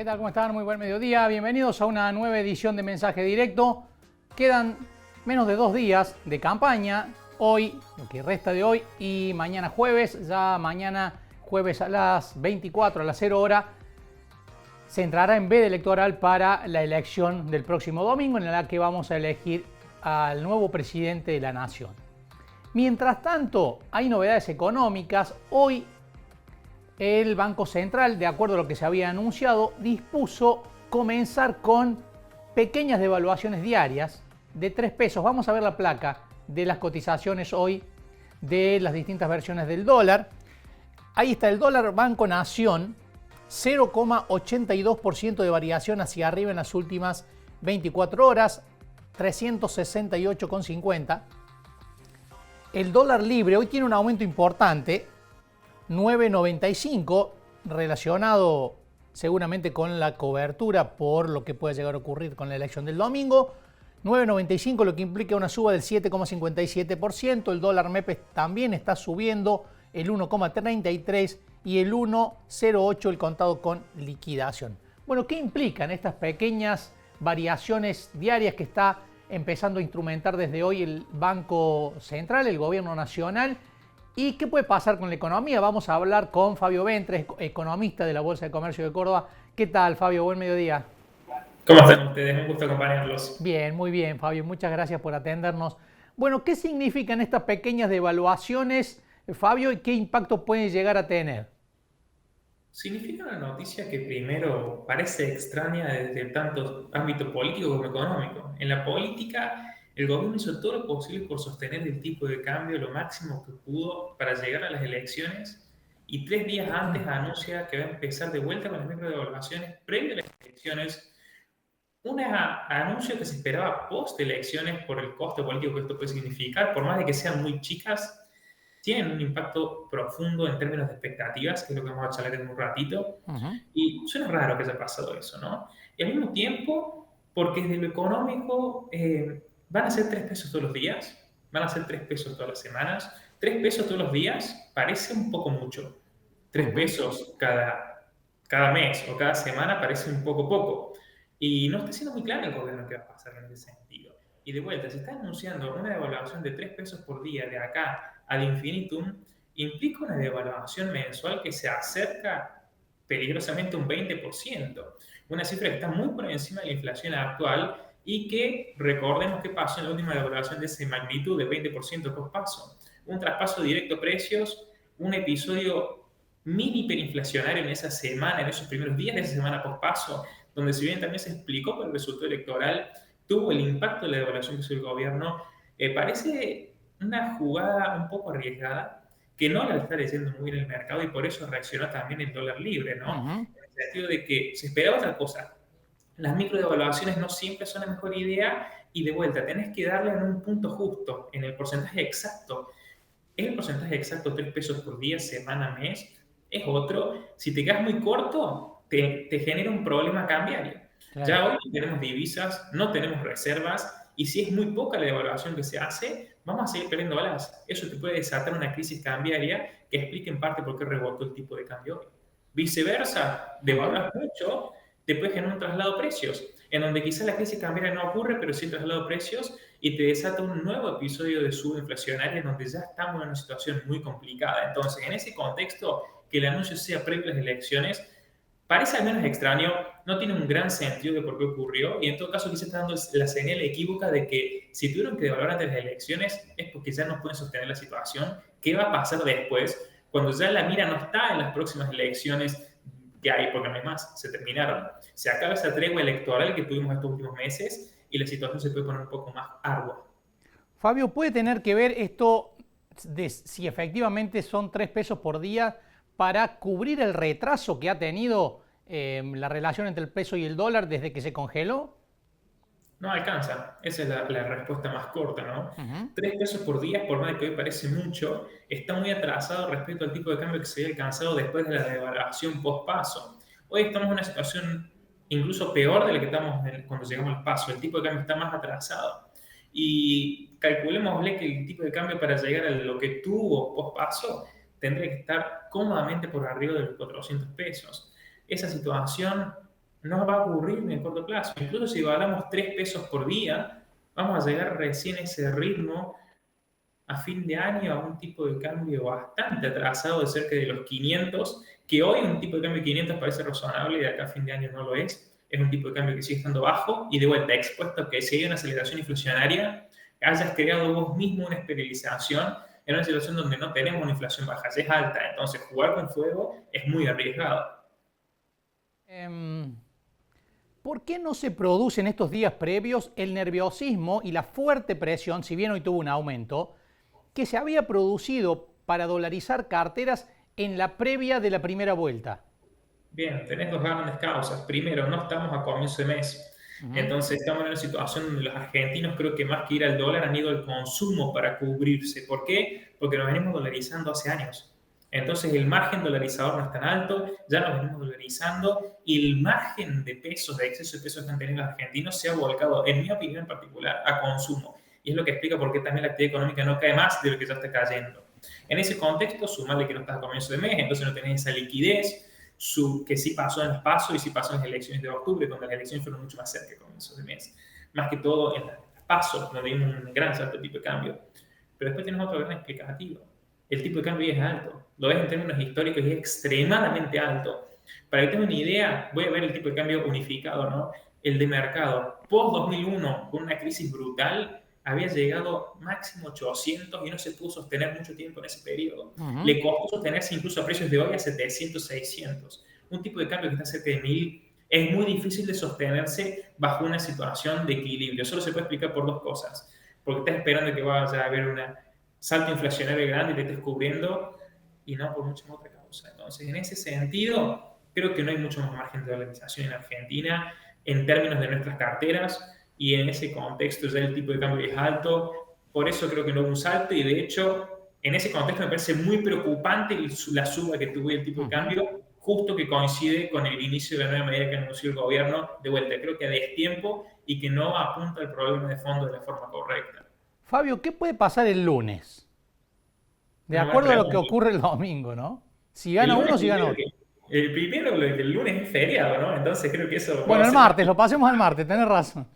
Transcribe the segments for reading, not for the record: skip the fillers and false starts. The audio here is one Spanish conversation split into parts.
¿Qué tal? ¿Cómo están? Muy buen mediodía. Bienvenidos a una nueva edición de Mensaje Directo. Quedan menos de 2 días de campaña. Hoy, lo que resta de hoy, y mañana jueves. Ya mañana jueves a las 24, a las 0 hora, se entrará en veda electoral para la elección del próximo domingo, en la que vamos a elegir al nuevo presidente de la nación. Mientras tanto, hay novedades económicas. Hoy el Banco Central, de acuerdo a lo que se había anunciado, dispuso comenzar con pequeñas devaluaciones diarias de 3 pesos. Vamos a ver la placa de las cotizaciones hoy de las distintas versiones del dólar. Ahí está el dólar Banco Nación, 0,82% de variación hacia arriba en las últimas 24 horas, 368,50. El dólar libre hoy tiene un aumento importante, 9,95, relacionado seguramente con la cobertura por lo que puede llegar a ocurrir con la elección del domingo. 9,95, lo que implica una suba del 7,57%. El dólar MEP también está subiendo el 1,33 y el 1,08 el contado con liquidación. Bueno, ¿qué implican estas pequeñas variaciones diarias que está empezando a instrumentar desde hoy el Banco Central, el Gobierno Nacional? ¿Y qué puede pasar con la economía? Vamos a hablar con Fabio Ventres, economista de la Bolsa de Comercio de Córdoba. ¿Qué tal, Fabio? Buen mediodía. ¿Cómo están ustedes? Un gusto acompañarlos. Bien, muy bien, Fabio. Muchas gracias por atendernos. Bueno, ¿qué significan estas pequeñas devaluaciones, Fabio, y qué impacto pueden llegar a tener? Significa una noticia que primero parece extraña desde tanto ámbito político como económico. En la política, el gobierno hizo todo lo posible por sostener el tipo de cambio lo máximo que pudo para llegar a las elecciones y 3 días antes anuncia que va a empezar de vuelta con las microdevaluaciones previo a las elecciones. Un anuncio que se esperaba post elecciones por el coste político que esto puede significar, por más de que sean muy chicas, tienen un impacto profundo en términos de expectativas, que es lo que vamos a charlar en un ratito. Ujú. Y suena raro que haya pasado eso, ¿no? Y al mismo tiempo, porque desde lo económico van a ser 3 pesos todos los días, van a ser 3 pesos todas las semanas. 3 pesos todos los días parece un poco mucho. 3 Ujú. pesos cada mes o cada semana parece un poco. Y no está siendo muy claro el gobierno qué va a pasar en ese sentido. Y de vuelta, se está anunciando una devaluación de 3 pesos por día de acá ad infinitum, implica una devaluación mensual que se acerca peligrosamente a un 20%, una cifra que está muy por encima de la inflación actual y que recordemos qué pasó en la última devaluación de esa magnitud de 20% post-paso. Un traspaso directo a precios, un episodio mini hiperinflacionario en esa semana, en esos primeros días de esa semana post-paso, donde si bien también se explicó por el resultado electoral, tuvo el impacto de la devaluación que hizo el gobierno, parece una jugada un poco arriesgada, que no la está leyendo muy bien el mercado y por eso reaccionó también el dólar libre, ¿no? Ujú. En el sentido de que se esperaba otra cosa. Las microdevaluaciones no siempre son la mejor idea y de vuelta, tenés que darle en un punto justo, en el porcentaje exacto. ¿Es el porcentaje exacto 3 pesos por día, semana, mes? ¿Es otro? Si te quedas muy corto, te genera un problema cambiario. Claro. Ya hoy no tenemos divisas, no tenemos reservas, y si es muy poca la devaluación que se hace, vamos a seguir perdiendo balas. Eso te puede desatar una crisis cambiaria que explique en parte por qué rebotó el tipo de cambio hoy. Viceversa, Ujú. devaluas mucho, te puede generar un traslado de precios, en donde quizás la crisis cambiaria no ocurre, pero sí el traslado de precios y te desata un nuevo episodio de suba inflacionaria en donde ya estamos en una situación muy complicada. Entonces, en ese contexto, que el anuncio sea previo a las elecciones, parece al menos extraño, no tiene un gran sentido de por qué ocurrió y en todo caso quizás está dando la señal equívoca de que si tuvieron que devaluar antes de las elecciones es porque ya no pueden sostener la situación. ¿Qué va a pasar después cuando ya la mira no está en las próximas elecciones que hay, porque no hay más, se terminaron? Se acaba esa tregua electoral que tuvimos estos últimos meses y la situación se puede poner un poco más ardua. Fabio, ¿puede tener que ver esto de si efectivamente son 3 pesos por día para cubrir el retraso que ha tenido la relación entre el peso y el dólar desde que se congeló? No alcanza, esa es la respuesta más corta, ¿no? Ujú. 3 pesos por día, por más que hoy parece mucho, está muy atrasado respecto al tipo de cambio que se había alcanzado después de la devaluación post-paso. Hoy estamos en una situación incluso peor de la que estamos cuando llegamos al paso. El tipo de cambio está más atrasado. Y calculémosle que el tipo de cambio para llegar a lo que tuvo post-paso tendría que estar cómodamente por arriba de los 400 pesos. Esa situación no va a ocurrir en el corto plazo. Incluso si valoramos 3 pesos por día, vamos a llegar recién a ese ritmo a fin de año a un tipo de cambio bastante atrasado de cerca de los 500, que hoy un tipo de cambio de 500 parece razonable y de acá a fin de año no lo es. Es un tipo de cambio que sigue estando bajo y de vuelta expuesto a que si hay una aceleración inflacionaria, hayas creado vos mismo una especialización en una situación donde no tenemos una inflación baja, ya es alta. Entonces, jugar con fuego es muy arriesgado. ¿Por qué no se produce en estos días previos el nerviosismo y la fuerte presión, si bien hoy tuvo un aumento, que se había producido para dolarizar carteras en la previa de la primera vuelta? Bien, tenés dos grandes causas. Primero, no estamos a comienzo de mes. Entonces estamos en una situación donde los argentinos creo que más que ir al dólar han ido al consumo para cubrirse. ¿Por qué? Porque nos venimos dolarizando hace años. Entonces el margen dolarizador no es tan alto, ya nos venimos dolarizando y el margen de pesos, de exceso de pesos que han tenido los argentinos se ha volcado, en mi opinión en particular, a consumo. Y es lo que explica por qué también la actividad económica no cae más de lo que ya está cayendo. En ese contexto, sumarle que no estás a comienzo de mes, entonces no tenés esa liquidez, que sí pasó en el paso y sí pasó en las elecciones de octubre, donde las elecciones fueron mucho más cerca de comienzos de mes. Más que todo en las pasos, donde vimos un gran salto de tipo de cambio. Pero después tienes otro gran explicativo. El tipo de cambio es alto. Lo ves en términos históricos y es extremadamente alto. Para que tengan una idea, voy a ver el tipo de cambio unificado, ¿no? El de mercado. Post 2001, con una crisis brutal, había llegado máximo 800 y no se pudo sostener mucho tiempo en ese periodo. Le costó sostenerse incluso a precios de hoy a 700, 600. Un tipo de cambio que está cerca de 1000 es muy difícil de sostenerse bajo una situación de equilibrio. Solo se puede explicar por dos cosas. Porque estás esperando que vaya a haber un salto inflacionario grande y te estés cubriendo y no por mucha otra causa. Entonces, en ese sentido, creo que no hay mucho más margen de dolarización en Argentina en términos de nuestras carteras y en ese contexto ya el tipo de cambio es alto, por eso creo que no hubo un salto y de hecho en ese contexto me parece muy preocupante la suba que tuvo el tipo de cambio, justo que coincide con el inicio de la nueva medida que anunció el gobierno, de vuelta, creo que a destiempo y que no apunta al problema de fondo de la forma correcta. Fabio, ¿qué puede pasar el lunes? De Una buena acuerdo a lo que pregunta. ocurre el domingo, ¿no? Si El gana uno, lunes, si gana otro. el primero, el lunes es feriado, ¿no? Entonces creo que eso va Bueno, a el ser más. martes, lo pasemos al martes, tenés razón.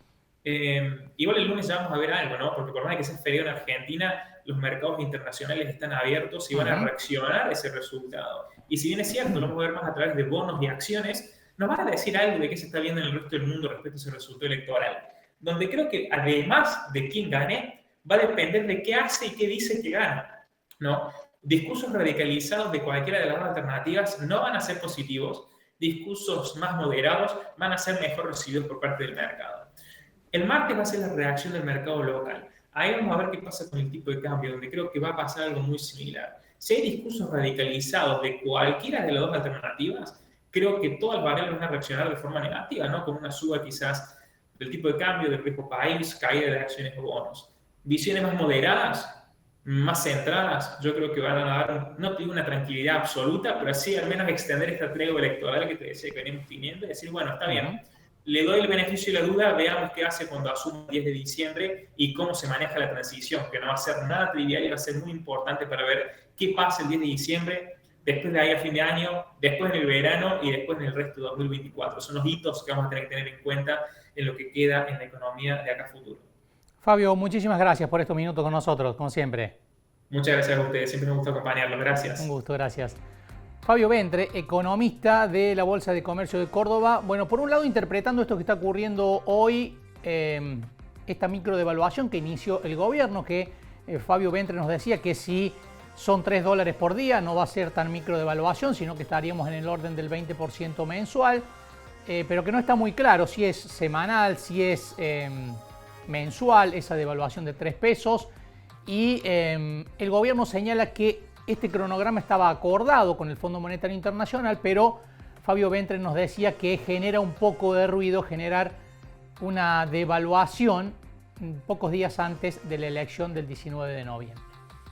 Igual el lunes ya vamos a ver algo, ¿no? Porque por más que sea feriado en Argentina, los mercados internacionales están abiertos y van a reaccionar a ese resultado. Y si bien es cierto, lo vamos a ver más a través de bonos y acciones, nos van a decir algo de qué se está viendo en el resto del mundo respecto a ese resultado electoral. Donde creo que además de quién gane, va a depender de qué hace y qué dice que gana, ¿no? Discursos radicalizados de cualquiera de las dos alternativas no van a ser positivos, discursos más moderados van a ser mejor recibidos por parte del mercado. El martes va a ser la reacción del mercado local. Ahí vamos a ver qué pasa con el tipo de cambio, donde creo que va a pasar algo muy similar. Si hay discursos radicalizados de cualquiera de las dos alternativas, creo que todas las variables van a reaccionar de forma negativa, ¿no? Con una suba quizás del tipo de cambio, del riesgo país, caída de acciones o bonos. Visiones más moderadas, más centradas, yo creo que van a dar, no te digo una tranquilidad absoluta, pero sí al menos extender esta tregua electoral que te decía que venimos teniendo y decir, bueno, está bien, le doy el beneficio de la duda, veamos qué hace cuando asuma el 10 de diciembre y cómo se maneja la transición, que no va a ser nada trivial y va a ser muy importante para ver qué pasa el 10 de diciembre, después de ahí a fin de año, después en el verano y después en el resto de 2024. Son los hitos que vamos a tener que tener en cuenta en lo que queda en la economía de acá a futuro. Fabio, muchísimas gracias por estos minutos con nosotros, como siempre. Muchas gracias a ustedes, siempre me gusta acompañarlos. Un Gracias. gusto, gracias. Fabio Ventre, economista de la Bolsa de Comercio de Córdoba. Bueno, por un lado, interpretando esto que está ocurriendo hoy, esta microdevaluación que inició el gobierno, que Fabio Ventre nos decía que si son $3 por día, no va a ser tan microdevaluación, sino que estaríamos en el orden del 20% mensual, pero que no está muy claro si es semanal, si es mensual, esa devaluación de 3 pesos. Y el gobierno señala que este cronograma estaba acordado con el Fondo Monetario Internacional, pero Fabio Ventre nos decía que genera un poco de ruido generar una devaluación pocos días antes de la elección del 19 de noviembre.